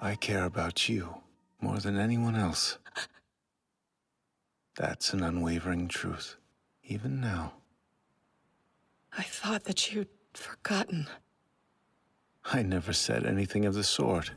I care about you more than anyone else. That's an unwavering truth, even now. I thought that you'd forgotten. I never said anything of the sort.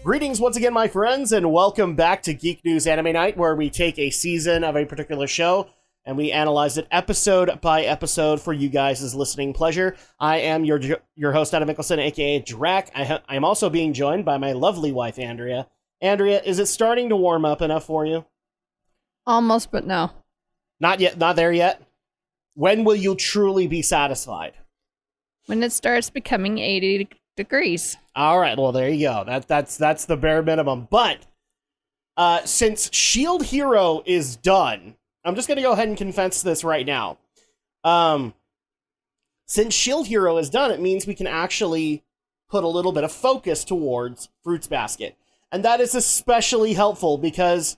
Greetings once again, my friends, and welcome back to Geek News Anime Night, where we take a season of a particular show and we analyze it episode by episode for you guys' listening pleasure. I am your host, Adam Mickelson, aka Drac. I am also being joined by my lovely wife, Andrea. Andrea, is it starting to warm up enough for you? Almost, but no. Not yet. Not there yet? When will you truly be satisfied? When it starts becoming 80 degrees. All right, well, there you go. That's the bare minimum. But since Shield Hero is done, I'm just going to go ahead and confess this right now. Since Shield Hero is done, it means we can actually put a little bit of focus towards Fruits Basket. And that is especially helpful because,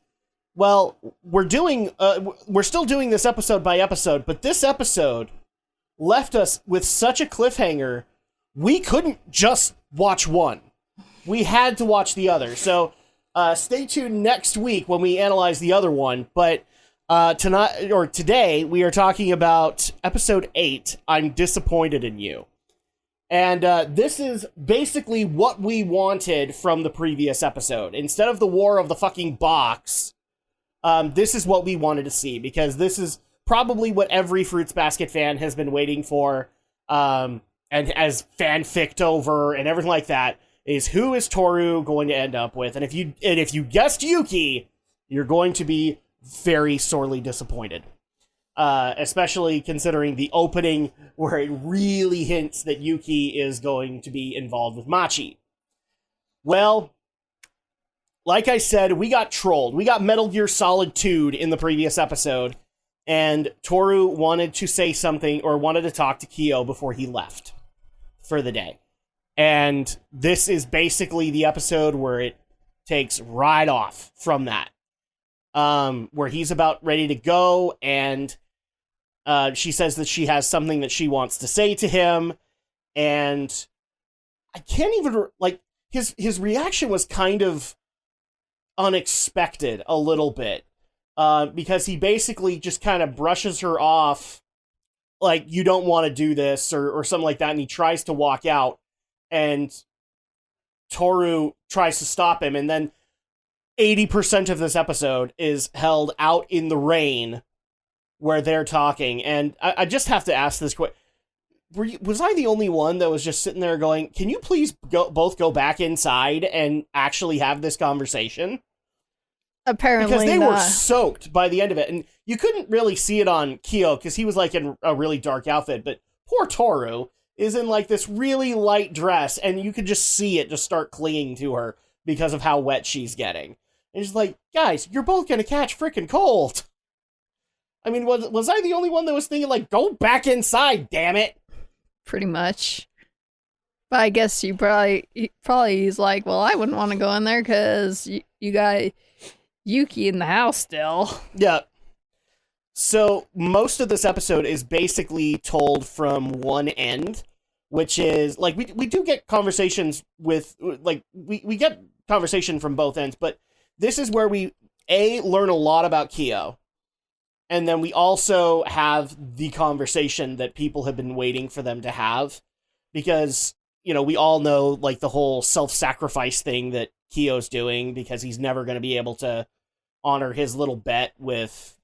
well, we're still doing this episode by episode, but this episode left us with such a cliffhanger, we couldn't just watch one. We had to watch the other. So stay tuned next week when we analyze the other one. But today, we are talking about episode 8, I'm Disappointed in You. And this is basically what we wanted from the previous episode. Instead of the war of the fucking box, this is what we wanted to see, because this is probably what every Fruits Basket fan has been waiting for, and as fanficked over and everything like that, is who is Tohru going to end up with? And if you guessed Yuki, you're going to be very sorely disappointed. Especially considering the opening where it really hints that Yuki is going to be involved with Machi. Well, like I said, we got trolled. We got Metal Gear Solid 2'd in the previous episode, and Tohru wanted to say something, or wanted to talk to Kyo before he left for the day. And this is basically the episode where it takes right off from that. Where he's about ready to go, and she says that she has something that she wants to say to him, and I can't even, his reaction was kind of unexpected a little bit, because he basically just kind of brushes her off, like, you don't want to do this, or something like that, and he tries to walk out, and Tohru tries to stop him, and then 80% of this episode is held out in the rain where they're talking. And I just have to ask this question. Was I the only one that was just sitting there going, can you please both go back inside and actually have this conversation? Apparently because they not. were soaked by the end of it. And you couldn't really see it on Kyo because he was like in a really dark outfit. But poor Tohru is in like this really light dress, and you could just see it just start clinging to her because of how wet she's getting. And it's like, guys, you're both gonna catch freaking cold. I mean, was I the only one that was thinking, like, go back inside, damn it? Pretty much. But I guess you probably is like, well, I wouldn't want to go in there because you got Yuki in the house still. Yeah. So most of this episode is basically told from one end, which is, like, we do get conversations with, like, we get conversation from both ends, but this is where we, learn a lot about Kyo, and then we also have the conversation that people have been waiting for them to have, because, you know, we all know, like, the whole self-sacrifice thing that Kyo's doing, because he's never going to be able to honor his little bet with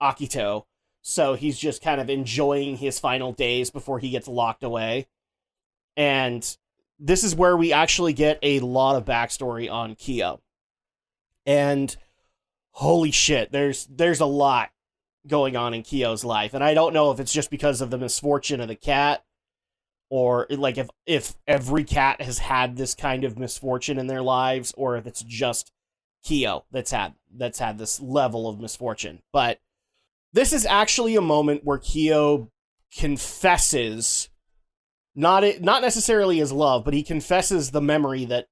Akito, so he's just kind of enjoying his final days before he gets locked away. And this is where we actually get a lot of backstory on Kyo. And holy shit, there's a lot going on in Kyo's life. And I don't know if it's just because of the misfortune of the cat, or like if every cat has had this kind of misfortune in their lives, or if it's just Kyo that's had this level of misfortune. But this is actually a moment where Kyo confesses, not necessarily his love, but he confesses the memory that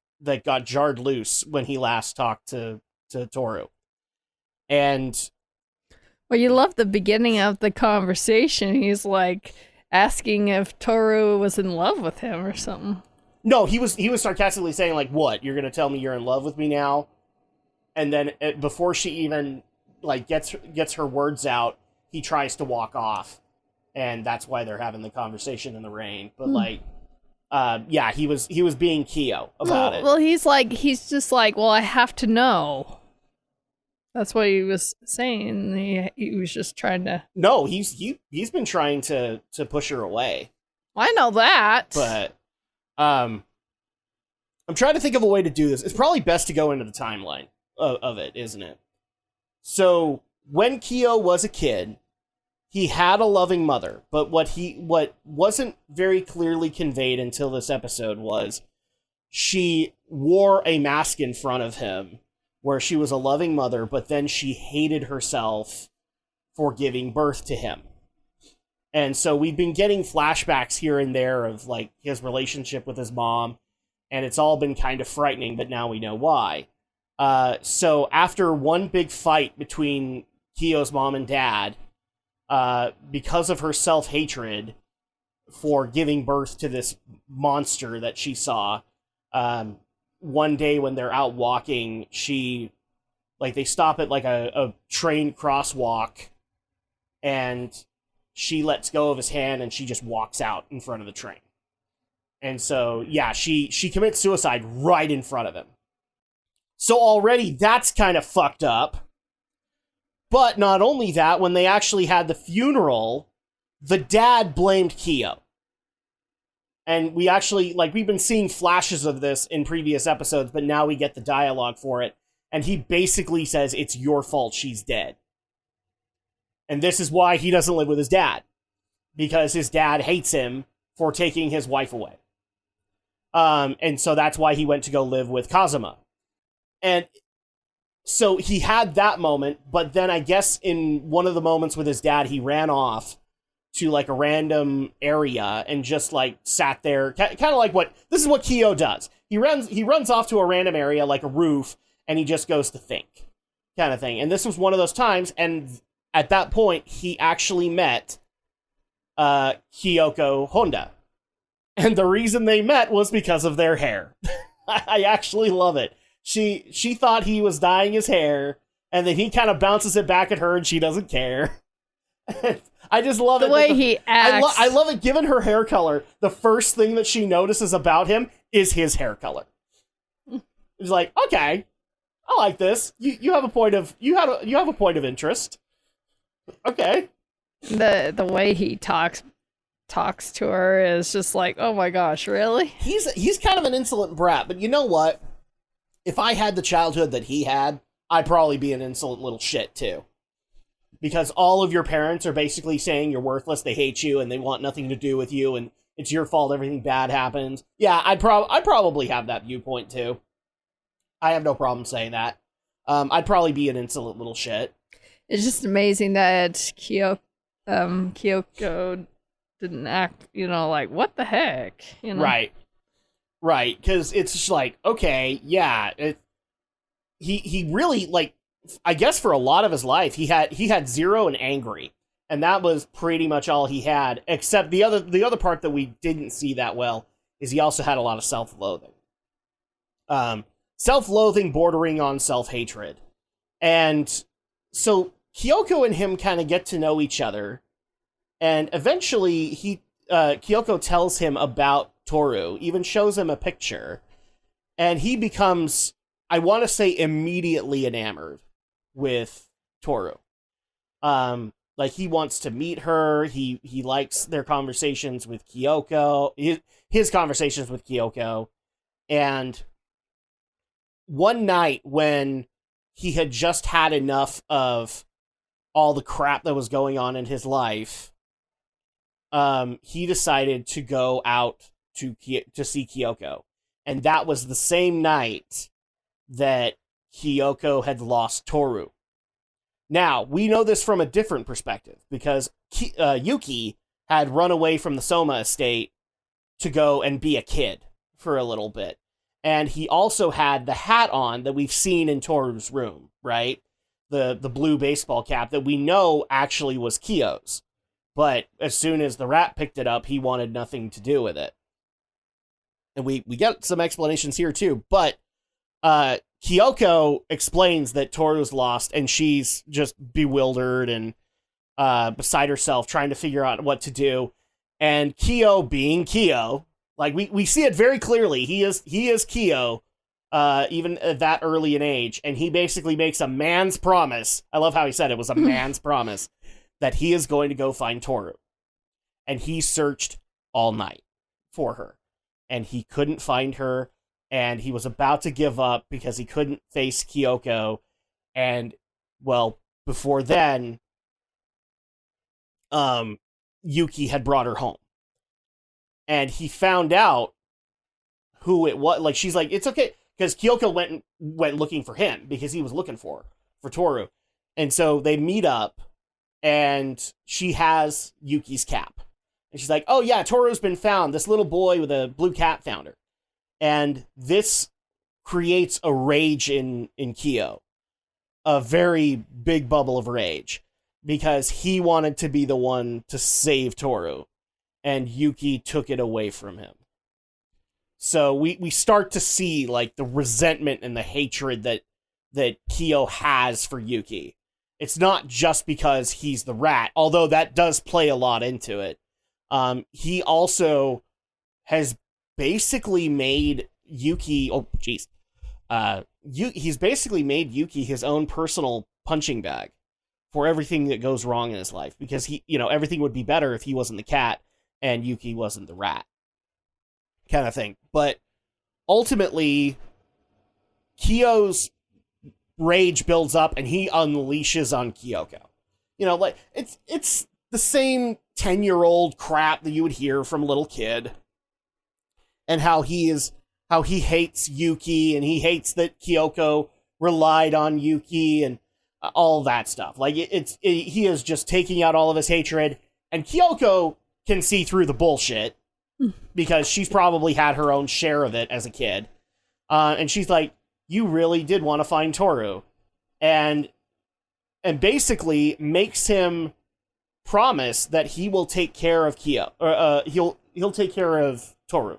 got jarred loose when he last talked to Tohru. And Well, you love the beginning of the conversation. He's like asking if Tohru was in love with him or something. No, he was sarcastically saying, like, what? You're going to tell me you're in love with me now? And then before she even, like, gets her words out, he tries to walk off. And that's why they're having the conversation in the rain. But, like, yeah, he was being Kyo about it. Well, he's just like, well, I have to know. That's what he was saying. He was just trying to... No, he's been trying to push her away. I know that. But, I'm trying to think of a way to do this. It's probably best to go into the timeline of it, isn't it? So, when Kyo was a kid, he had a loving mother, but what wasn't very clearly conveyed until this episode was she wore a mask in front of him where she was a loving mother, but then she hated herself for giving birth to him. And so we've been getting flashbacks here and there of, like, his relationship with his mom, and it's all been kind of frightening, but now we know why. So after one big fight between Kyo's mom and dad, because of her self-hatred for giving birth to this monster that she saw, one day when they're out walking, they stop at, like, a train crosswalk, and she lets go of his hand, and she just walks out in front of the train. And so, yeah, she commits suicide right in front of him. So already that's kind of fucked up. But not only that, when they actually had the funeral, the dad blamed Kyo. And we actually, like, we've been seeing flashes of this in previous episodes, but now we get the dialogue for it. And he basically says, it's your fault she's dead. And this is why he doesn't live with his dad. Because his dad hates him for taking his wife away. And so that's why he went to go live with Kazuma. And so he had that moment, but then I guess in one of the moments with his dad, he ran off to, like, a random area and just, like, sat there, kind of like this is what Kyo does. He runs off to a random area, like a roof, and he just goes to think, kind of thing. And this was one of those times, and at that point, he actually met Kyoko Honda. And the reason they met was because of their hair. I actually love it. She thought he was dyeing his hair, and then he kind of bounces it back at her, and she doesn't care. I just love the it. way he acts. I love it. Given her hair color, the first thing that she notices about him is his hair color. She's like, okay, I like this. You have a point of you have a point of interest. Okay. The way he talks to her is just like, oh my gosh, really? He's kind of an insolent brat, but you know what? If I had the childhood that he had, I'd probably be an insolent little shit too. Because all of your parents are basically saying you're worthless, they hate you, and they want nothing to do with you, and it's your fault everything bad happens. Yeah, I'd probably have that viewpoint too. I have no problem saying that. I'd probably be an insolent little shit. It's just amazing that Kyoko didn't act, like, what the heck? Right, because it's just like, okay, yeah, he really, like, I guess for a lot of his life, he had zero and angry, and that was pretty much all he had, except the other part that we didn't see that well is he also had a lot of self-loathing. Self-loathing bordering on self-hatred. And so Kyoko and him kind of get to know each other, and eventually Kyoko tells him about Tohru, even shows him a picture, and he becomes, I want to say, immediately enamored with Tohru. Like, he wants to meet her, he likes their conversations with Kyoko, his conversations with Kyoko, and one night when he had just had enough of all the crap that was going on in his life, he decided to go out to see Kyoko. And that was the same night that Kyoko had lost Tohru. Now, we know this from a different perspective, because Yuki had run away from the Soma estate to go and be a kid for a little bit. And he also had the hat on that we've seen in Tohru's room, right? the blue baseball cap that we know actually was KYO'S. But as soon as the rat picked it up, he wanted nothing to do with it. And we get some explanations here too, but Kyoko explains that Tohru's lost and she's just bewildered and beside herself trying to figure out what to do. And Kyo, being Kyo, like we see it very clearly, he is Kyo, even at that early an age, and he basically makes a man's promise. I love how he said it was a man's promise that he is going to go find Tohru. And he searched all night for her, and he couldn't find her, and he was about to give up because he couldn't face Kyoko. And well, before then, Yuki had brought her home, and he found out who it was. Like, she's like, it's okay, because Kyoko went looking for him because he was looking for Tohru. And so they meet up, and she has Yuki's cap, and she's like, oh yeah, Tohru's been found. This little boy with a blue cap found her. And this creates a rage in Kyo, a very big bubble of rage, because he wanted to be the one to save Tohru, and Yuki took it away from him. So we start to see like the resentment and the hatred that Kyo has for Yuki. It's not just because he's the rat, although that does play a lot into it. He also has basically made Yuki, he's basically made Yuki his own personal punching bag for everything that goes wrong in his life, because he, everything would be better if he wasn't the cat and Yuki wasn't the rat, kind of thing. But ultimately, Kyo's rage builds up and he unleashes on Kyoko. Like, it's the same 10-year-old crap that you would hear from a little kid, and how he hates Yuki, and he hates that Kyoko relied on Yuki, and all that stuff. Like, he is just taking out all of his hatred, and Kyoko can see through the bullshit because she's probably had her own share of it as a kid. And she's like, you really did want to find Tohru, and basically makes him promise that he will take care of Kyo, or he'll take care of Tohru.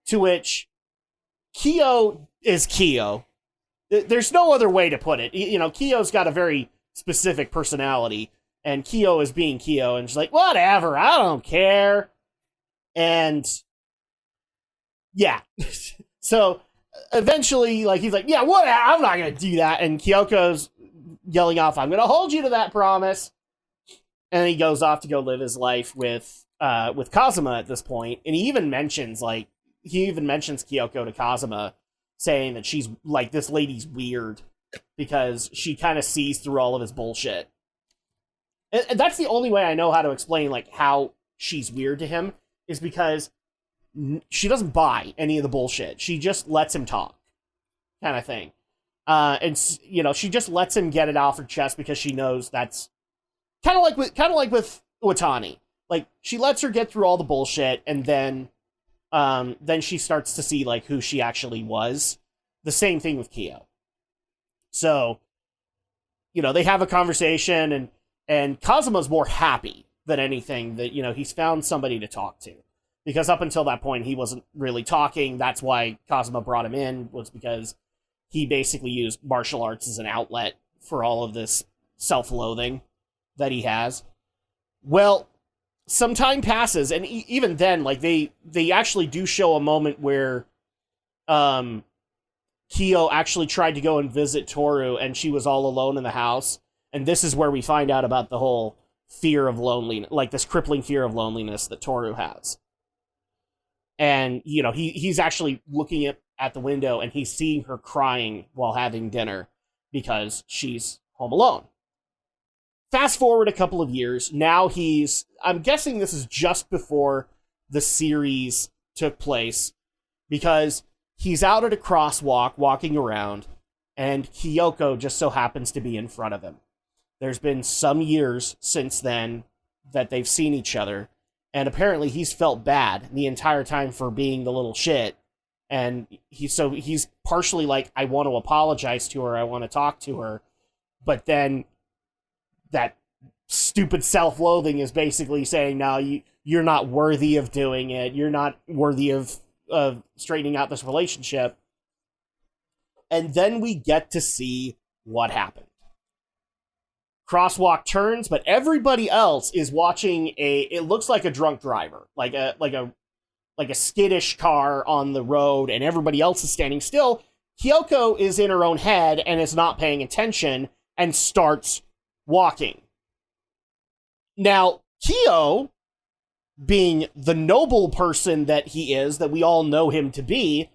To which Kyo is Kyo. There's no other way to put it. Kyo's got a very specific personality, and Kyo is being Kyo, and she's like, whatever, I don't care. And yeah. So eventually, like, he's like, yeah, what? I'm not going to do that. And Kyoko's yelling off, I'm going to hold you to that promise. And he goes off to go live his life with Kazuma at this point. And he even mentions Kyoko to Kazuma, saying that she's like, this lady's weird because she kind of sees through all of his bullshit. And that's the only way I know how to explain like how she's weird to him, is because she doesn't buy any of the bullshit. She just lets him talk, kind of thing. And she just lets him get it off her chest because she knows that's kind of like with Watani. Like, she lets her get through all the bullshit, and then she starts to see like who she actually was. The same thing with Kyo. So, they have a conversation, and Kazuma's more happy than anything that, he's found somebody to talk to. Because up until that point, he wasn't really talking. That's why Kazuma brought him in, was because he basically used martial arts as an outlet for all of this self-loathing that he has. Well, some time passes, and even then, like, they actually do show a moment where Kyo actually tried to go and visit Tohru, and she was all alone in the house. And this is where we find out about the whole fear of loneliness, like this crippling fear of loneliness that Tohru has. And, he's actually looking at the window, and he's seeing her crying while having dinner because she's home alone. Fast forward a couple of years. Now I'm guessing this is just before the series took place, because he's out at a crosswalk walking around, and Kyoko just so happens to be in front of him. There's been some years since then that they've seen each other, and apparently he's felt bad the entire time for being the little shit. And he's partially like, I want to apologize to her, I want to talk to her, but then that stupid self-loathing is basically saying, no, you're not worthy of doing it. You're not worthy of straightening out this relationship. And then we get to see what happened. Crosswalk turns, but everybody else is watching it looks like a drunk driver, like a skittish car on the road, and everybody else is standing still. Kyoko is in her own head and is not paying attention and starts walking. Now, Kyo, being the noble person that he is, that we all know him to be,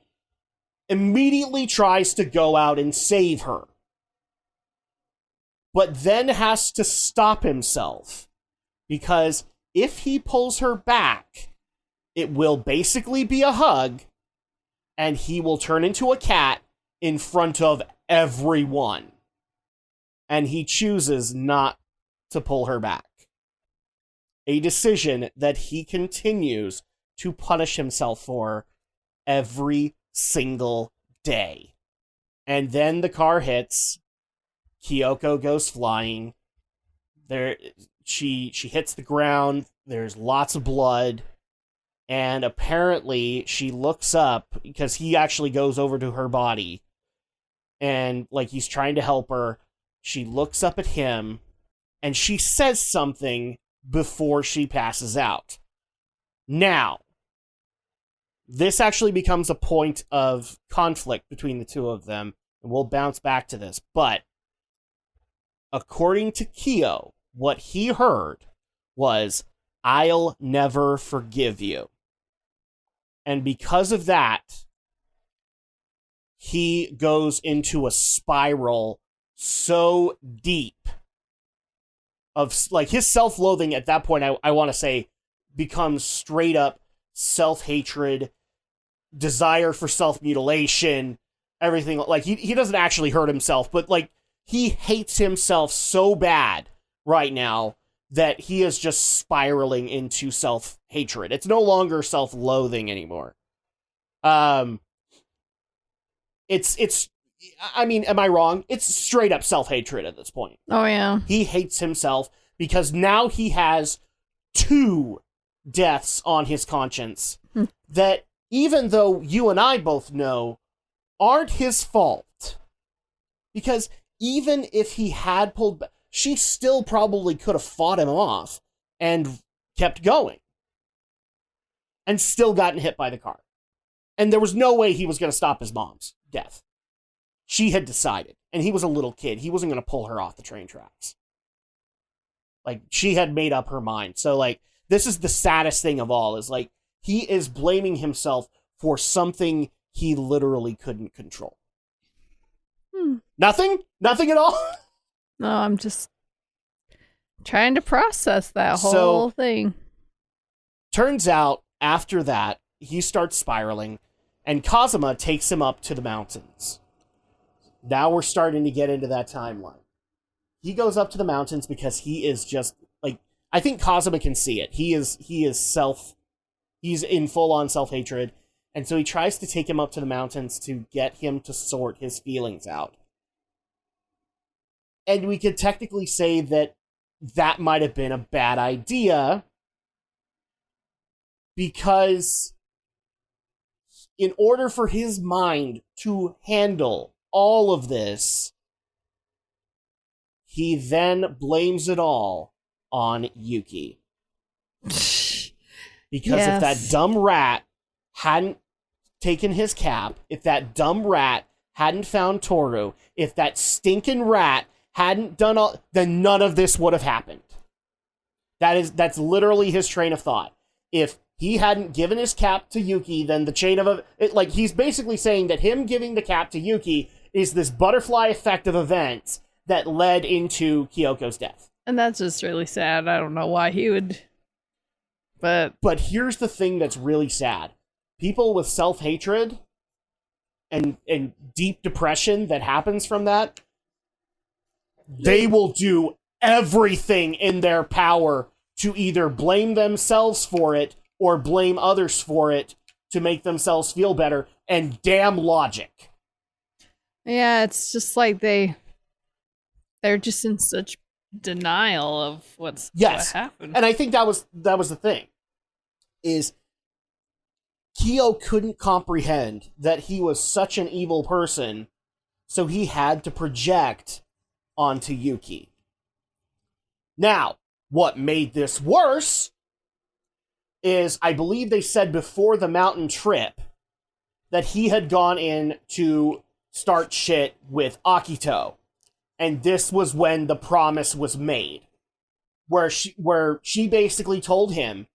immediately tries to go out and save her. But then has to stop himself, because if he pulls her back, it will basically be a hug, and he will turn into a cat in front of everyone. And he chooses not to pull her back. A decision that he continues to punish himself for every single day. And then the car hits. Kyoko goes flying. She hits the ground. There's lots of blood. And apparently she looks up, because he actually goes over to her body. And like he's trying to help her. She looks up at him. And she says something before she passes out. Now, this actually becomes a point of conflict between the two of them. And we'll bounce back to this. But according to Kyo, what he heard was, "I'll never forgive you." And because of that, he goes into a spiral so deep of, like, his self-loathing at that point, I want to say, becomes straight up self-hatred, desire for self-mutilation, everything. Like, he doesn't actually hurt himself, but, like, he hates himself so bad right now that he is just spiraling into self-hatred. It's no longer self-loathing anymore. It's I mean, am I wrong? It's straight up self-hatred at this point. Oh, yeah. He hates himself because now he has 2 deaths on his conscience that, even though you and I both know, aren't his fault. Because even if he had pulled back, she still probably could have fought him off and kept going. And still gotten hit by the car. And there was no way he was going to stop his mom's death. She had decided. And he was a little kid. He wasn't going to pull her off the train tracks. Like, she had made up her mind. So, like, this is the saddest thing of all, is, like, he is blaming himself for something he literally couldn't control. Nothing? Nothing at all? No, I'm just trying to process that whole thing. Turns out, after that, he starts spiraling, and Kazuma takes him up to the mountains. Now we're starting to get into that timeline. He goes up to the mountains because he is just, like, I think Kazuma can see it. He's in full-on self-hatred, and so he tries to take him up to the mountains to get him to sort his feelings out. And we could technically say that that might have been a bad idea, because in order for his mind to handle all of this, he then blames it all on Yuki. Because if that dumb rat hadn't taken his cap, if that dumb rat hadn't found Tohru, if that stinking rat hadn't done all, then none of this would have happened. That's literally his train of thought. If he hadn't given his cap to Yuki, then the chain of he's basically saying that him giving the cap to Yuki is this butterfly effect of events that led into Kyoko's death. And that's just really sad. I don't know why he would, but here's the thing that's really sad. People with self-hatred and deep depression that happens from that, they will do everything in their power to either blame themselves for it or blame others for it to make themselves feel better, and damn logic. Yeah, it's just like they They're just in such denial of what happened. And I think that was the thing, is Kyo couldn't comprehend that he was such an evil person, so he had to project onto Yuki. Now, what made this worse is, I believe they said before the mountain trip that he had gone in to start shit with Akito. And this was when the promise was made, where she basically told him,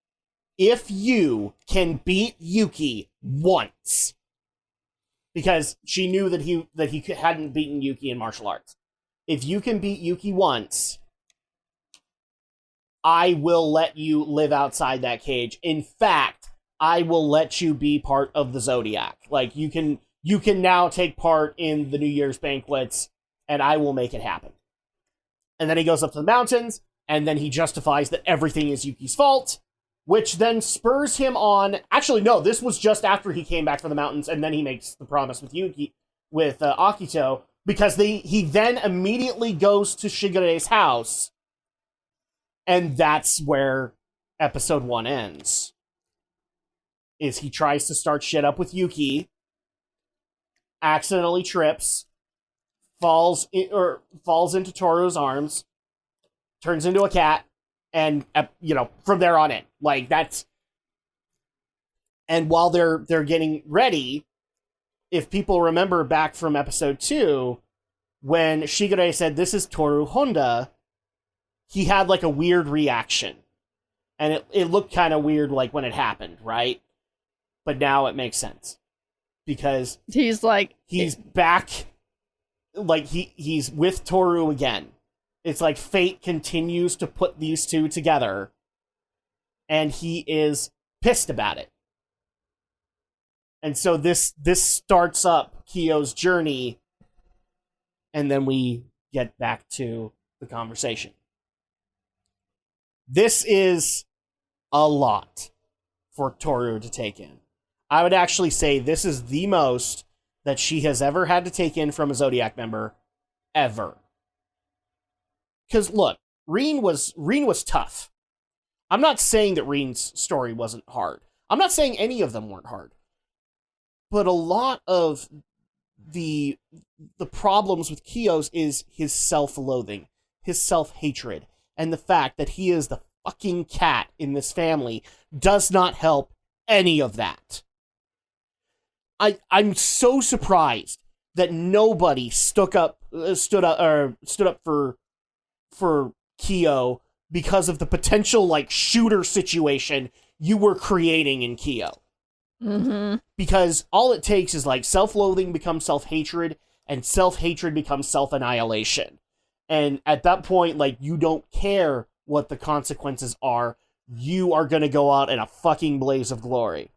if you can beat Yuki once, because she knew that he hadn't beaten Yuki in martial arts. If you can beat Yuki once, I will let you live outside that cage. In fact, I will let you be part of the Zodiac. Like, you can now take part in the New Year's banquets, and I will make it happen. And then he goes up to the mountains, and then he justifies that everything is Yuki's fault, which then spurs him on. Actually, no, this was just after he came back from the mountains, and then he makes the promise with Akito, because he then immediately goes to Shigeru's house, and that's where episode 1 ends. Is he tries to start shit up with Yuki, accidentally trips, falls into Tohru's arms, turns into a cat, and from there on in, like, that's. And while they're getting ready, if people remember back from episode 2, when Shigure said, "This is Tohru Honda," he had like a weird reaction, and it looked kind of weird like when it happened, right? But now it makes sense, because he's back, like he's with Tohru again. It's like fate continues to put these two together, and he is pissed about it. And so this starts up KYO'S journey, and then we get back to the conversation. This is a lot for Tohru to take in. I would actually say this is the most that she has ever had to take in from a Zodiac member, ever. Because look, Rin was tough. I'm not saying that Rin's story wasn't hard. I'm not saying any of them weren't hard. But a lot of the problems with KYO'S is his self-loathing, his self-hatred, and the fact that he is the fucking cat in this family does not help any of that. I'm so surprised that nobody stood up for KYO because of the potential like shooter situation you were creating in KYO. Mm-hmm. Because all it takes is like self-loathing becomes self-hatred, and self-hatred becomes self-annihilation. And at that point, like, you don't care what the consequences are. You are going to go out in a fucking blaze of glory,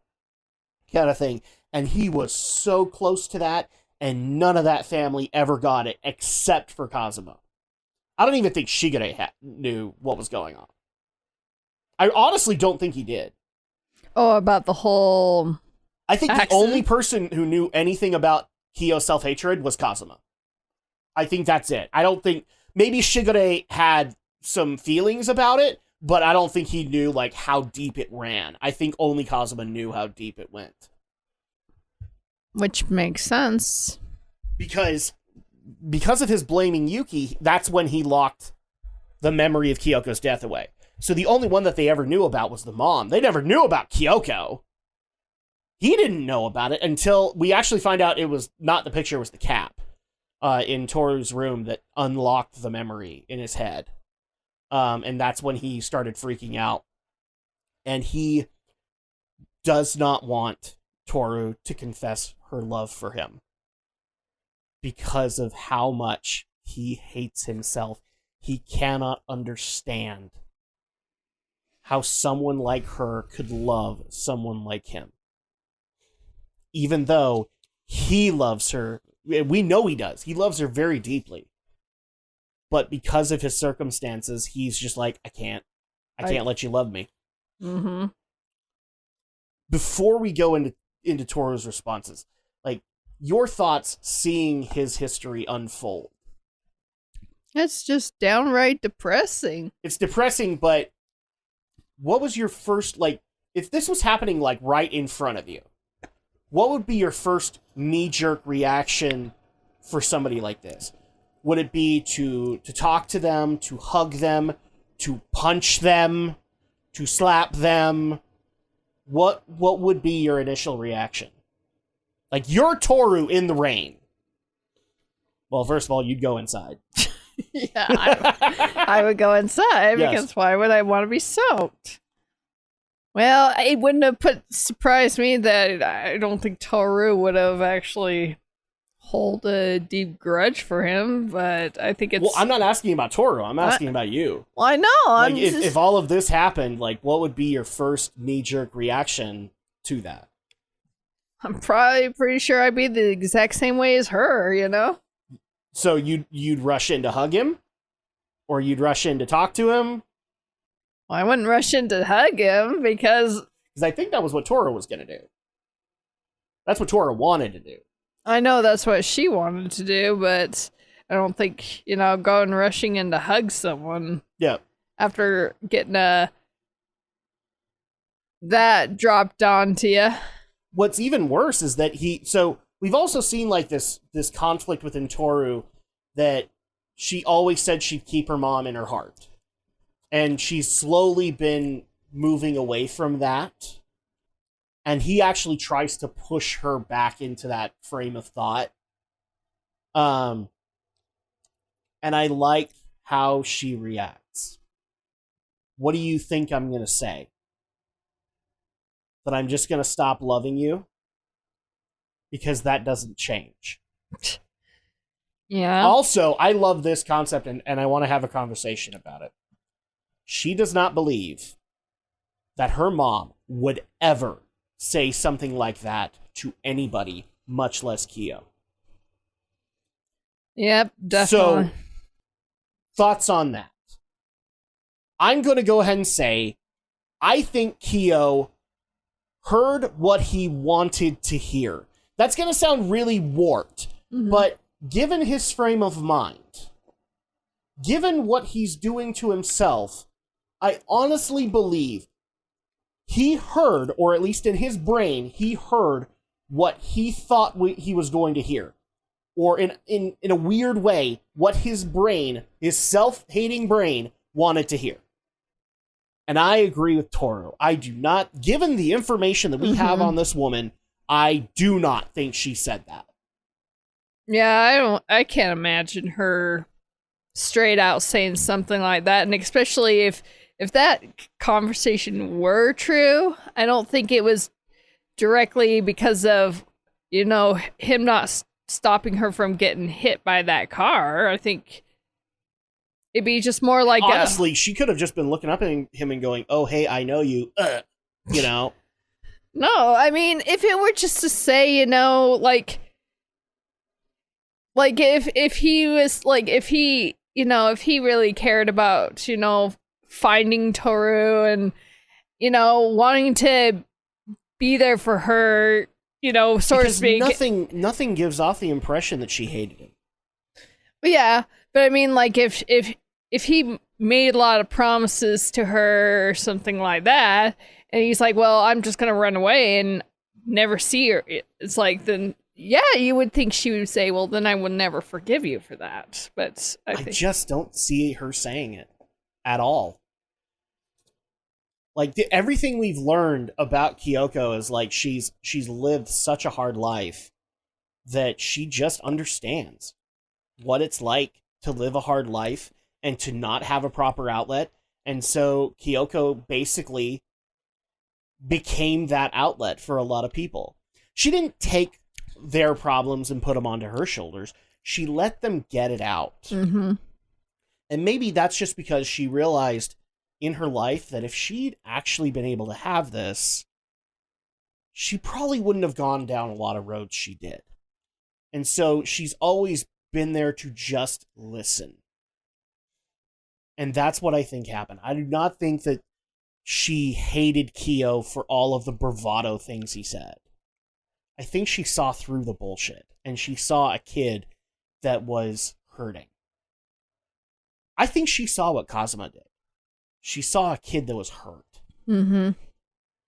kind of thing. And he was so close to that, and none of that family ever got it, except for Kazuma. I don't even think Shigure knew what was going on. I honestly don't think he did. Oh, about the whole I think accident? The only person who knew anything about KYO'S self-hatred was Kazuma. I think that's it. I don't think... Maybe Shigure had some feelings about it, but I don't think he knew like how deep it ran. I think only Kazuma knew how deep it went. Which makes sense. Because of his blaming Yuki, that's when he locked the memory of Kyoko's death away. So the only one that they ever knew about was the mom. They never knew about Kyoko. He didn't know about it until we actually find out it was not the picture, it was the cap in Tohru's room that unlocked the memory in his head. And that's when he started freaking out. And he does not want Tohru to confess her love for him because of how much he hates himself. He cannot understand how someone like her could love someone like him. Even though he loves her, we know he does. He loves her very deeply. But because of his circumstances, he's just like, I can't let you love me. Mm-hmm. Before we go into Tohru's responses, like, your thoughts seeing his history unfold. That's just downright depressing. It's depressing, but what was your first, like, if this was happening, like, right in front of you, what would be your first knee-jerk reaction for somebody like this? Would it be to talk to them, to hug them, to punch them, to slap them? What would be your initial reaction? Like, you're Tohru in the rain. Well, first of all, you'd go inside. Yeah, I would go inside Yes. because why would I want to be soaked? Well, it wouldn't have surprised me that I don't think Tohru would have actually hold a deep grudge for him, but I think it's... Well, I'm not asking about Tohru. I'm asking about you. Well, I know. Like, if all of this happened, like, what would be your first knee-jerk reaction to that? I'm probably pretty sure I'd be the exact same way as her, you know? So you'd rush in to hug him? Or you'd rush in to talk to him? Well, I wouldn't rush in to hug him because I think that was what Tohru was going to do. That's what Tohru wanted to do. I know that's what she wanted to do, but I don't think, going rushing in to hug someone after getting that dropped onto you. What's even worse is that so we've also seen like this conflict within Tohru that she always said she'd keep her mom in her heart. And she's slowly been moving away from that. And he actually tries to push her back into that frame of thought. And I like how she reacts. What do you think I'm going to say? That I'm just going to stop loving you? Because that doesn't change. Yeah. Also, I love this concept, and I want to have a conversation about it. She does not believe that her mom would ever say something like that to anybody, much less Kyo. Yep, definitely. So, thoughts on that? I'm going to go ahead and say, I think Kyo heard what he wanted to hear. That's going to sound really warped, but given his frame of mind, given what he's doing to himself, I honestly believe he heard, or at least in his brain, he heard what he thought he was going to hear. Or in a weird way, what his brain, his self-hating brain, wanted to hear. And I agree with Tohru. I do not, given the information that we have on this woman, I do not think she said that. Yeah, I can't imagine her straight out saying something like that, and especially if that conversation were true, I don't think it was directly because of, him not stopping her from getting hit by that car. I think it'd be just more like honestly, she could have just been looking up at him and going, "Oh, hey, I know you," No, I mean, if it were just to say, like if he was like, if he really cared about, finding Tohru and, wanting to be there for her, so to speak. Nothing gives off the impression that she hated him. Yeah, but I mean, like, if he made a lot of promises to her or something like that, and he's like, well, I'm just gonna run away and never see her, it's like, then yeah, you would think she would say, well, then I will never forgive you for that. But I just don't see her saying it at all. Like, everything we've learned about Kyoko is like she's lived such a hard life that she just understands what it's like to live a hard life and to not have a proper outlet. And so Kyoko basically became that outlet for a lot of people. She didn't take their problems and put them onto her shoulders. She let them get it out. Mm-hmm. And maybe that's just because she realized in her life that if she'd actually been able to have this, she probably wouldn't have gone down a lot of roads she did. And so she's always been there to just listen. And that's what I think happened. I do not think that she hated Kyo for all of the bravado things he said. I think she saw through the bullshit, and she saw a kid that was hurting. I think she saw what Kazuma did. She saw a kid that was hurt. Mm-hmm.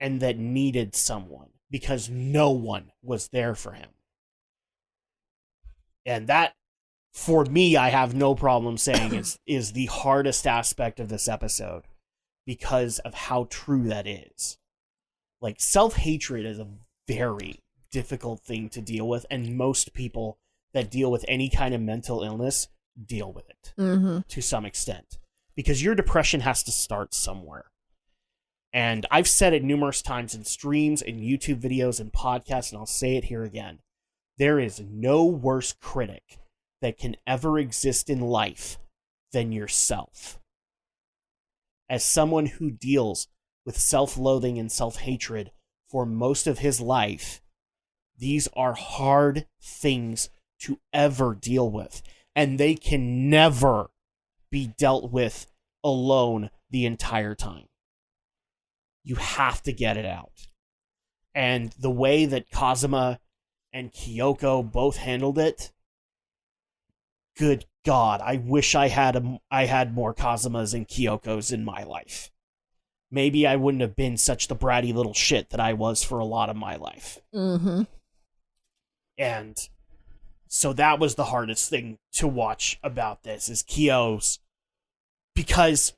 And that needed someone because no one was there for him. And that, for me, I have no problem saying is the hardest aspect of this episode because of how true that is. Like, self-hatred is a very difficult thing to deal with, and most people that deal with any kind of mental illness deal with it to some extent. Because your depression has to start somewhere. And I've said it numerous times in streams, in YouTube videos, and podcasts, and I'll say it here again. There is no worse critic that can ever exist in life than yourself. As someone who deals with self-loathing and self-hatred for most of his life, these are hard things to ever deal with, and they can never be dealt with alone the entire time. You have to get it out. And the way that Kazuma and Kyoko both handled it, good God, I wish I had more Kazumas and Kyokos in my life. Maybe I wouldn't have been such the bratty little shit that I was for a lot of my life. Mm-hmm. And so that was the hardest thing to watch about this, is KYO'S, because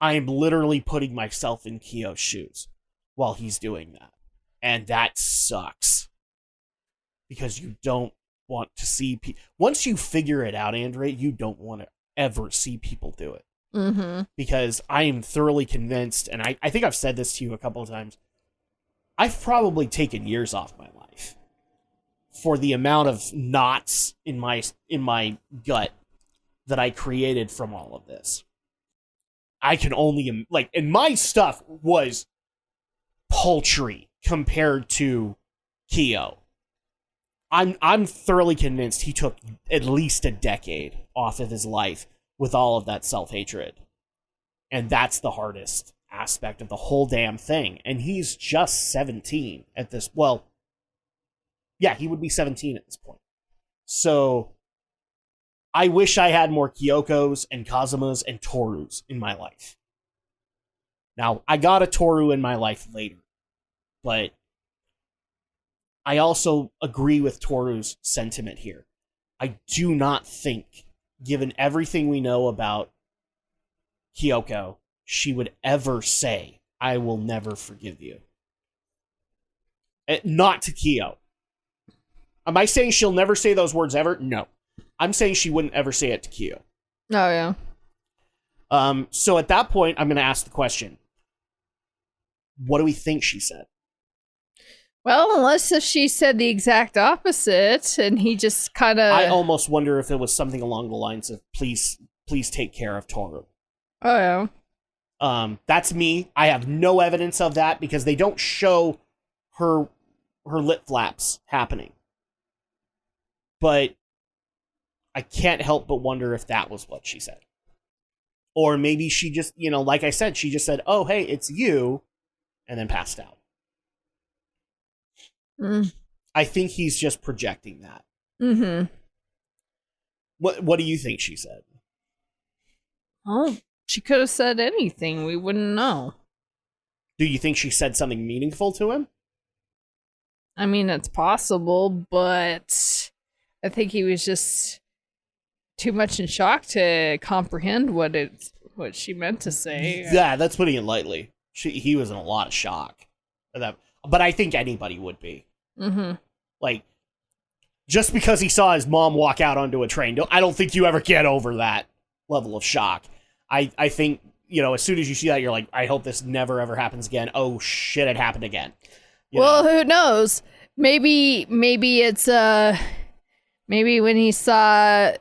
I am literally putting myself in KYO'S shoes while he's doing that. And that sucks. Because you don't want to see people... Once you figure it out, Andre, you don't want to ever see people do it. Mm-hmm. Because I am thoroughly convinced, and I think I've said this to you a couple of times, I've probably taken years off my life for the amount of knots in my gut that I created from all of this. I can only, like, and my stuff was paltry compared to KYO. I'm thoroughly convinced he took at least a decade off of his life with all of that self-hatred. And that's the hardest aspect of the whole damn thing. And he's just 17 at this, well, yeah, he would be 17 at this point. So I wish I had more Kyoko's and Kazuma's and Tohru's in my life. Now, I got a Tohru in my life later, but I also agree with Tohru's sentiment here. I do not think, given everything we know about Kyoko, she would ever say, "I will never forgive you." Not to Kyo. Am I saying she'll never say those words ever? No. I'm saying she wouldn't ever say it to Kyo. Oh, yeah. So at that point, I'm going to ask the question. What do we think she said? Well, unless if she said the exact opposite, and he just kind of... I almost wonder if it was something along the lines of, please take care of Tohru. Oh, yeah. That's me. I have no evidence of that because they don't show her lip flaps happening. But I can't help but wonder if that was what she said. Or maybe she just, like I said, she just said, "Oh, hey, it's you," and then passed out. I think he's just projecting that. Mm-hmm. What do you think she said? Oh, she could have said anything. We wouldn't know. Do you think she said something meaningful to him? I mean, it's possible, but I think he was just too much in shock to comprehend what she meant to say. Yeah, that's putting it lightly. He was in a lot of shock. But I think anybody would be. Mm-hmm. Like, just because he saw his mom walk out onto a train, I don't think you ever get over that level of shock. I think, as soon as you see that, you're like, I hope this never ever happens again. Oh shit, it happened again. Well, who knows? Maybe it's maybe when he saw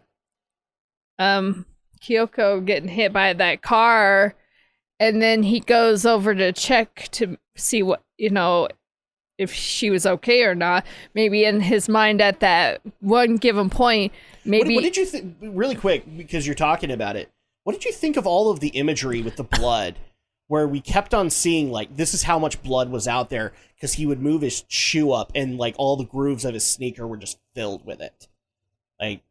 Kyoko getting hit by that car, and then he goes over to check to see what, if she was okay or not. Maybe in his mind at that one given point, maybe... What did you think, really quick, because you're talking about it, what did you think of all of the imagery with the blood, where we kept on seeing, like, this is how much blood was out there, because he would move his shoe up, and, like, all the grooves of his sneaker were just filled with it. Like,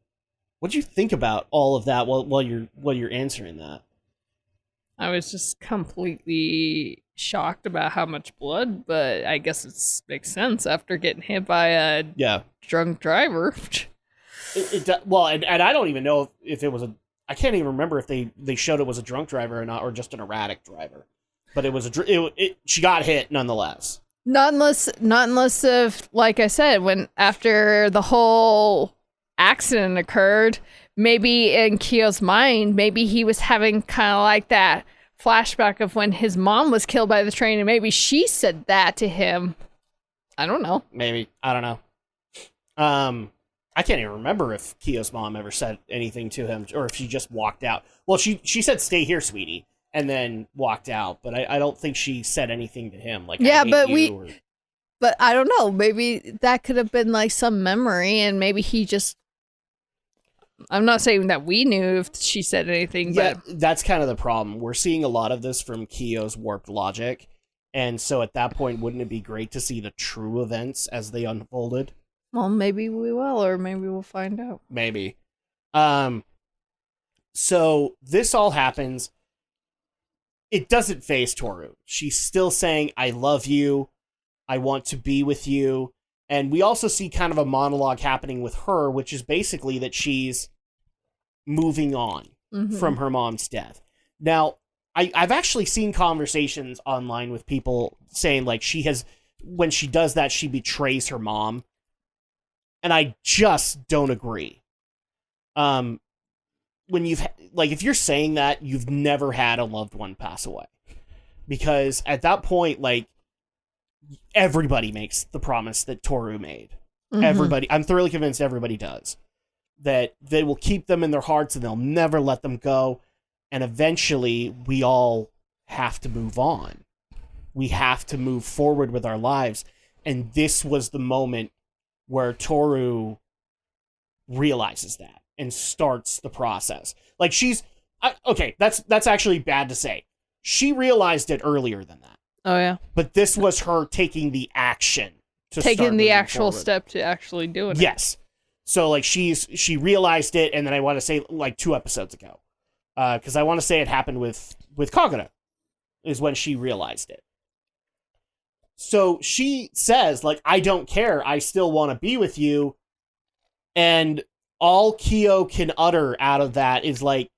What do you think about all of that while you're answering that? I was just completely shocked about how much blood, but I guess it makes sense after getting hit by a drunk driver. Well, and I don't even know if it was I can't even remember if they showed it was a drunk driver or not, or just an erratic driver. But it was she got hit nonetheless. Not unless if, like I said, when after the whole accident occurred, maybe in KYO'S mind, maybe he was having kind of like that flashback of when his mom was killed by the train, and maybe she said that to him. I don't know. Maybe. I don't know. I can't even remember if KYO'S mom ever said anything to him, or if she just walked out. Well, she said, "Stay here, sweetie," and then walked out. But I don't think she said anything to him. Like, yeah, but but I don't know. Maybe that could have been like some memory, and maybe he just. I'm not saying that we knew if she said anything, but that's kind of the problem. We're seeing a lot of this from KYO'S warped logic, and so at that point, wouldn't it be great to see the true events as they unfolded? Well, maybe we will, or maybe we'll find out. Maybe. So this all happens. It doesn't faze Tohru. She's still saying, "I love you. I want to be with you." And we also see kind of a monologue happening with her, which is basically that she's moving on from her mom's death. Now, I've actually seen conversations online with people saying, like, when she does that, she betrays her mom. And I just don't agree. When if you're saying that, you've never had a loved one pass away. Because at that point, like, everybody makes the promise that Tohru made. Everybody, I'm thoroughly convinced everybody does. That they will keep them in their hearts and they'll never let them go. And eventually, we all have to move on. We have to move forward with our lives. And this was the moment where Tohru realizes that and starts the process. Like, that's actually bad to say. She realized it earlier than that. Oh, yeah. But this was her taking the action to taking the actual forward. Step to actually doing it. Yes. So, like, she realized it, and then I want to say, like, 2 episodes ago. Because I want to say it happened with Kagura, is when she realized it. So she says, like, "I don't care. I still want to be with you." And all KYO can utter out of that is, like,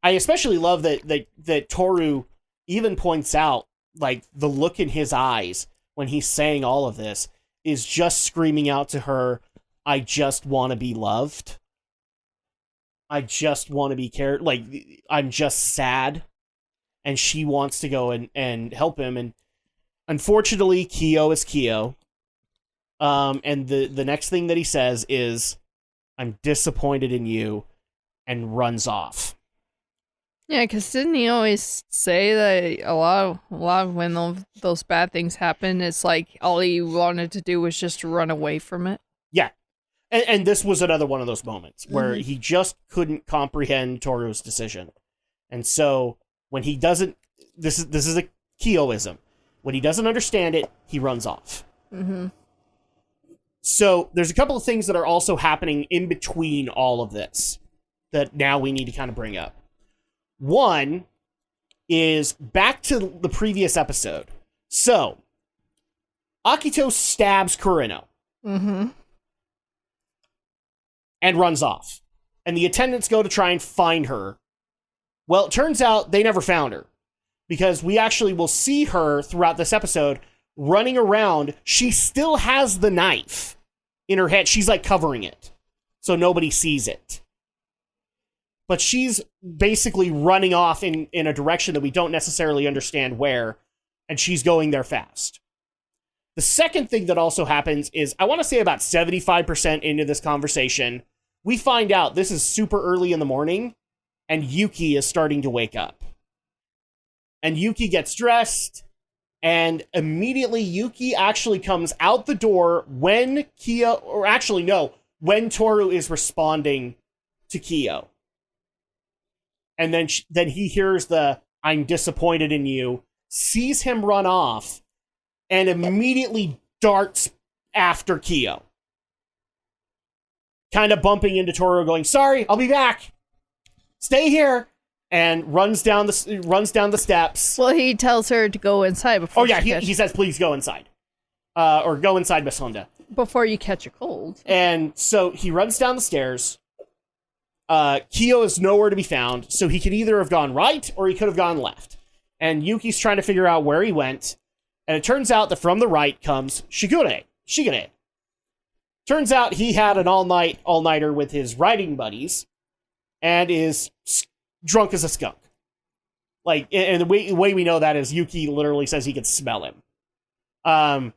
I especially love that Tohru even points out, like, the look in his eyes when he's saying all of this is just screaming out to her, "I just want to be loved. I just want to be cared. Like, I'm just sad." And she wants to go and help him. And unfortunately, KYO is KYO. And the next thing that he says is, "I'm disappointed in you," and runs off. Yeah, because didn't he always say that a lot of when those bad things happen, it's like all he wanted to do was just run away from it? Yeah. And this was another one of those moments where he just couldn't comprehend Tohru's decision. And so when he doesn't, this is a KYO'ism. When he doesn't understand it, he runs off. So there's a couple of things that are also happening in between all of this that now we need to kind of bring up. One is back to the previous episode. So Akito stabs Kurino. And runs off. And the attendants go to try and find her. Well, it turns out they never found her. Because we actually will see her throughout this episode running around. She still has the knife in her head. She's, like, covering it so nobody sees it. But she's basically running off in a direction that we don't necessarily understand where. And she's going there fast. The second thing that also happens is, I want to say about 75% into this conversation, we find out this is super early in the morning, and Yuki is starting to wake up. And Yuki gets dressed, and immediately Yuki actually comes out the door when when Tohru is responding to KYO. And then he hears the, "I'm disappointed in you," sees him run off, and immediately darts after KYO. kind of bumping into Tohru, going, "Sorry, I'll be back. Stay here," and runs down the steps. Well, he tells her to go inside before. Oh yeah, he says, "Please go inside, or go inside, Miss Honda." Before you catch a cold. And so he runs down the stairs. KYO is nowhere to be found, so he could either have gone right or he could have gone left. And Yuki's trying to figure out where he went. And it turns out that from the right comes Shigure. Turns out he had an all-nighter with his writing buddies and is drunk as a skunk. Like, and the way we know that is Yuki literally says he could smell him.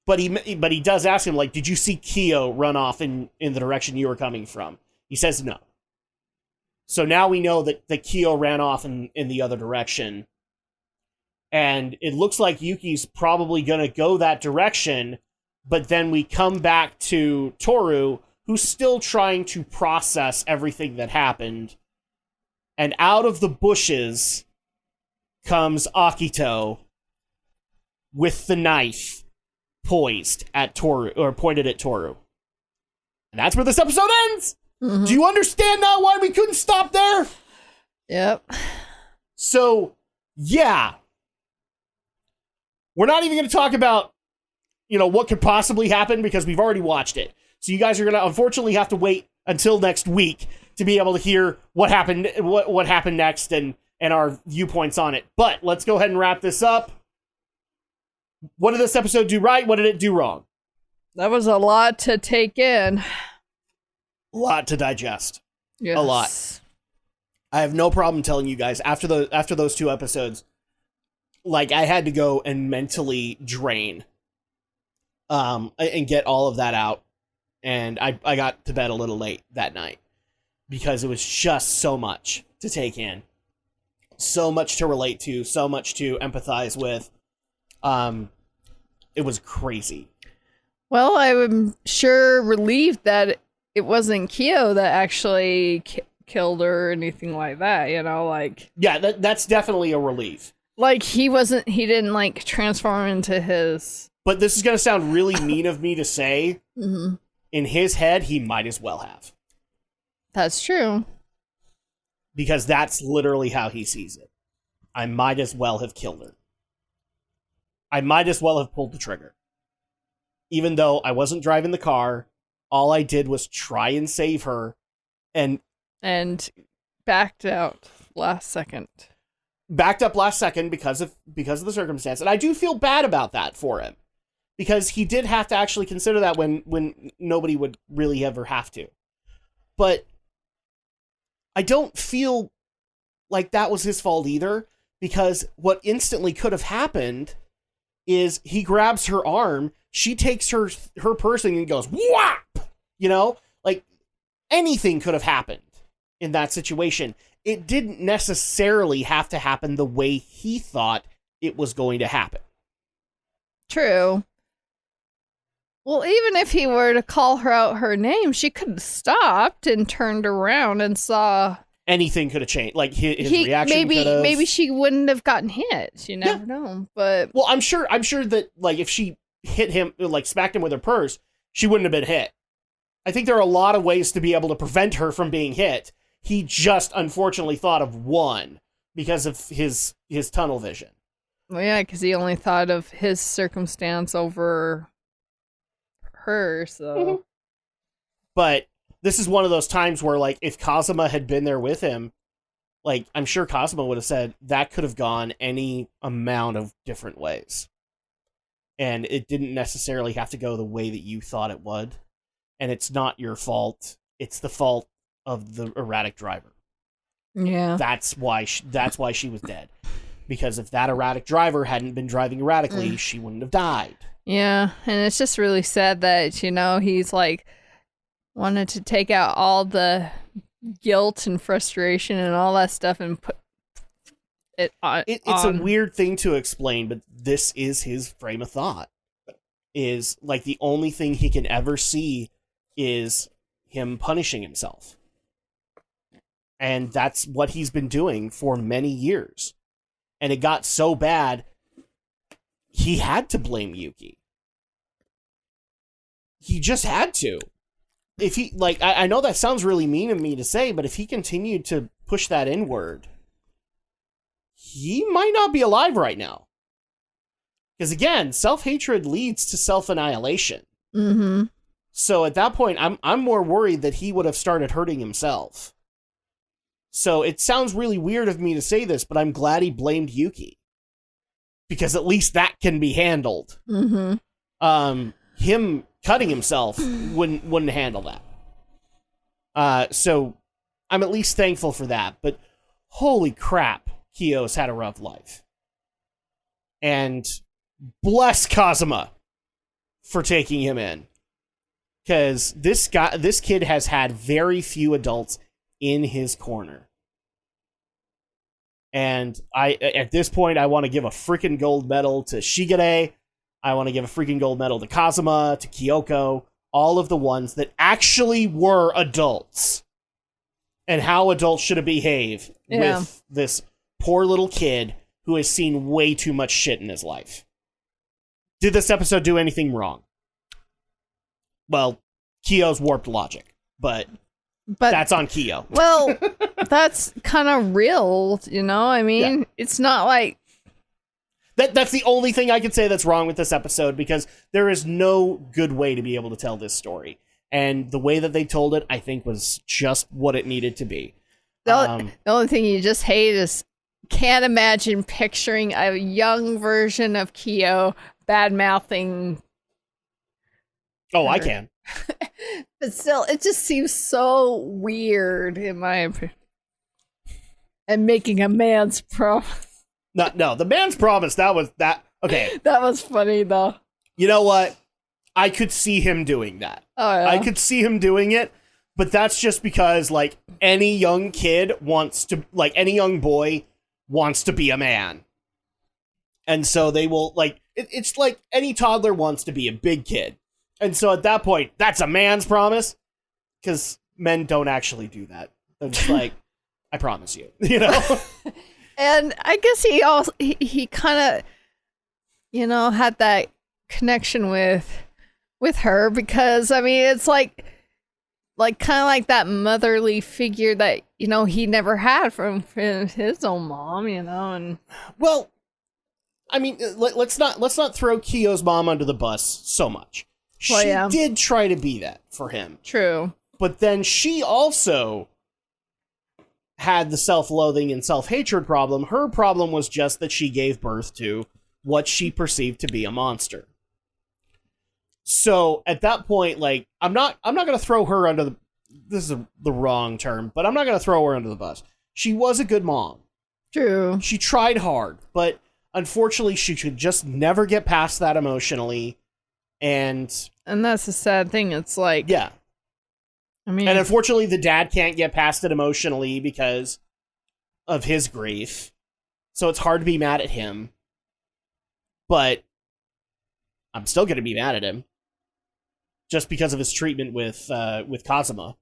But he does ask him, like, did you see KYO run off in the direction you were coming from? He says no. So now we know that KYO ran off in the other direction. And it looks like Yuki's probably going to go that direction, but then we come back to Tohru, who's still trying to process everything that happened. And out of the bushes comes Akito with the knife poised at Tohru, or pointed at Tohru. And that's where this episode ends! Mm-hmm. Do you understand now why we couldn't stop there? Yep. So, yeah. We're not even going to talk about, what could possibly happen because we've already watched it. So you guys are going to unfortunately have to wait until next week to be able to hear what happened next and our viewpoints on it. But let's go ahead and wrap this up. What did this episode do right? What did it do wrong? That was a lot to take in. A lot to digest. Yes. A lot. I have no problem telling you guys, after those 2 episodes, like, I had to go and mentally drain and get all of that out. And I got to bed a little late that night because it was just so much to take in. So much to relate to, so much to empathize with. It was crazy. Well, I'm sure relieved that it wasn't KYO that actually killed her or anything like that, like... Yeah, that's definitely a relief. Like, he didn't, like, transform into his... But this is going to sound really mean of me to say. Mm-hmm. In his head, he might as well have. That's true. Because that's literally how he sees it. I might as well have killed her. I might as well have pulled the trigger. Even though I wasn't driving the car, all I did was try and save her, and backed out last second. Backed up last second because of the circumstance, and I do feel bad about that for him, because he did have to actually consider that when nobody would really ever have to. But I don't feel like that was his fault either, because what instantly could have happened is he grabs her arm, she takes her person and goes, whap! Like, anything could have happened in that situation. It didn't necessarily have to happen the way he thought it was going to happen. True. Well, even if he were to call her out her name, she could have stopped and turned around and saw... Anything could have changed. Like, his reaction could have... Maybe she wouldn't have gotten hit. You never know. But... Well, I'm sure that, like, if she hit him, like, smacked him with her purse, she wouldn't have been hit. I think there are a lot of ways to be able to prevent her from being hit. He just, unfortunately, thought of one because of his tunnel vision. Well, yeah, because he only thought of his circumstance over her, so... Mm-hmm. But this is one of those times where, like, if Kazuma had been there with him, like, I'm sure Kazuma would have said that could have gone any amount of different ways. And it didn't necessarily have to go the way that you thought it would. And it's not your fault. It's the fault of the erratic driver. Yeah. That's why she was dead. Because if that erratic driver hadn't been driving erratically, she wouldn't have died. Yeah, and it's just really sad that, he's like wanted to take out all the guilt and frustration and all that stuff and put it on. It's a weird thing to explain, but this is his frame of thought. Is like the only thing he can ever see is him punishing himself. And that's what he's been doing for many years. And it got so bad, he had to blame Yuki. He just had to. if he, like, I know that sounds really mean of me to say, but if he continued to push that inward, he might not be alive right now. Because again, self-hatred leads to self-annihilation. Mm-hmm. So at that point, I'm more worried that he would have started hurting himself. So it sounds really weird of me to say this, but I'm glad he blamed Yuki. Because at least that can be handled. Mm-hmm. Him cutting himself wouldn't handle that. So I'm at least thankful for that. But holy crap, KYO'S had a rough life. And bless Kazuma for taking him in. Because this kid has had very few adults in his corner. And at this point, I want to give a freaking gold medal to Shigure. I want to give a freaking gold medal to Kazuma, to Kyoko, all of the ones that actually were adults. And how adults should have behaved with this poor little kid who has seen way too much shit in his life. Did this episode do anything wrong? Well, KYO'S warped logic, but that's on KYO. Well, that's kind of real, you know? I mean, it's not like... That's the only thing I can say that's wrong with this episode, because there is no good way to be able to tell this story. And the way that they told it, I think, was just what it needed to be. The only thing you just hate is can't imagine picturing a young version of KYO bad-mouthing... Oh, I can. But still, it just seems so weird in my opinion. And making a man's promise. No, the man's promise, okay. That was funny, though. You know what? I could see him doing that. Oh, yeah. I could see him doing it, but that's just because, like, any young boy wants to be a man. And so they will, like, it's like any toddler wants to be a big kid. And so at that point, that's a man's promise, because men don't actually do that. They're just like, I promise you, you know? And I guess he kind of, you know, had that connection with her, because, I mean, it's like kind of like that motherly figure that, you know, he never had from his own mom, you know, and... Well, I mean, let's not throw KYO'S mom under the bus so much. Well, she did try to be that for him. True. But then she also had the self-loathing and self-hatred problem. Her problem was just that she gave birth to what she perceived to be a monster. So at that point, like, I'm not going to throw her under the... This is the wrong term, but I'm not going to throw her under the bus. She was a good mom. True. She tried hard, but unfortunately she could just never get past that emotionally. And that's the sad thing. It's like, yeah. I mean, and unfortunately the dad can't get past it emotionally because of his grief. So it's hard to be mad at him. But I'm still going to be mad at him just because of his treatment with Kazuma.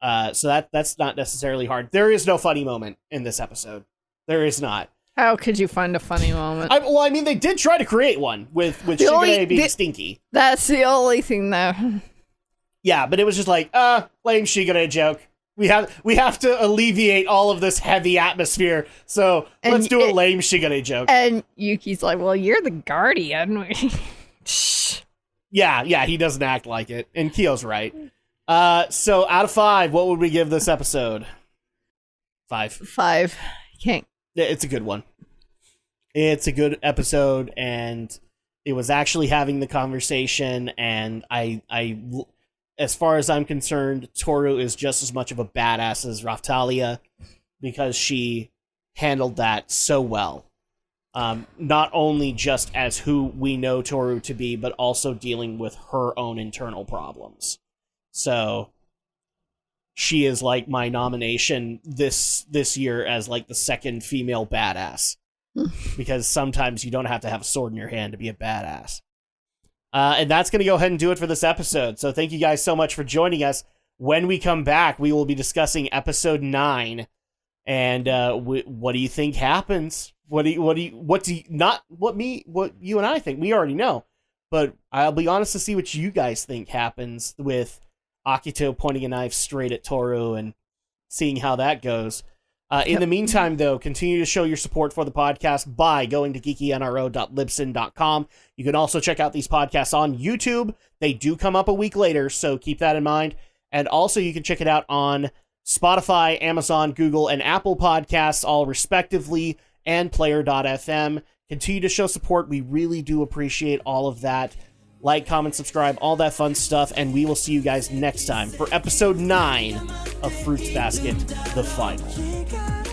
So that's not necessarily hard. There is no funny moment in this episode. There is not. How could you find a funny moment? I mean, they did try to create one with Shigure being stinky. That's the only thing, though. Yeah, but it was just like, lame Shigure joke. We have to alleviate all of this heavy atmosphere, so let's do a lame Shigure joke. And Yuki's like, well, you're the guardian. Yeah, he doesn't act like it, and KYO'S right. So out of 5, what would we give this episode? 5. 5. Can't. It's a good one. It's a good episode, and it was actually having the conversation, and I as far as I'm concerned, Tohru is just as much of a badass as Raftalia, because she handled that so well. Not only just as who we know Tohru to be, but also dealing with her own internal problems. So she is like my nomination this year as like the second female badass. Because sometimes you don't have to have a sword in your hand to be a badass. And that's going to go ahead and do it for this episode. So thank you guys so much for joining us. When we come back, we will be discussing episode 9. And what do you think happens? What you and I think? We already know. but I'll be honest to see what you guys think happens with Akito pointing a knife straight at Tohru and seeing how that goes. In the meantime, though, continue to show your support for the podcast by going to geekynro.libsyn.com. You can also check out these podcasts on YouTube. They do come up a week later, so keep that in mind. And also, you can check it out on Spotify, Amazon, Google, and Apple Podcasts, all respectively, and Player.fm. Continue to show support. We really do appreciate all of that. Like, comment, subscribe, all that fun stuff, and we will see you guys next time for episode 9 of Fruits Basket, the final.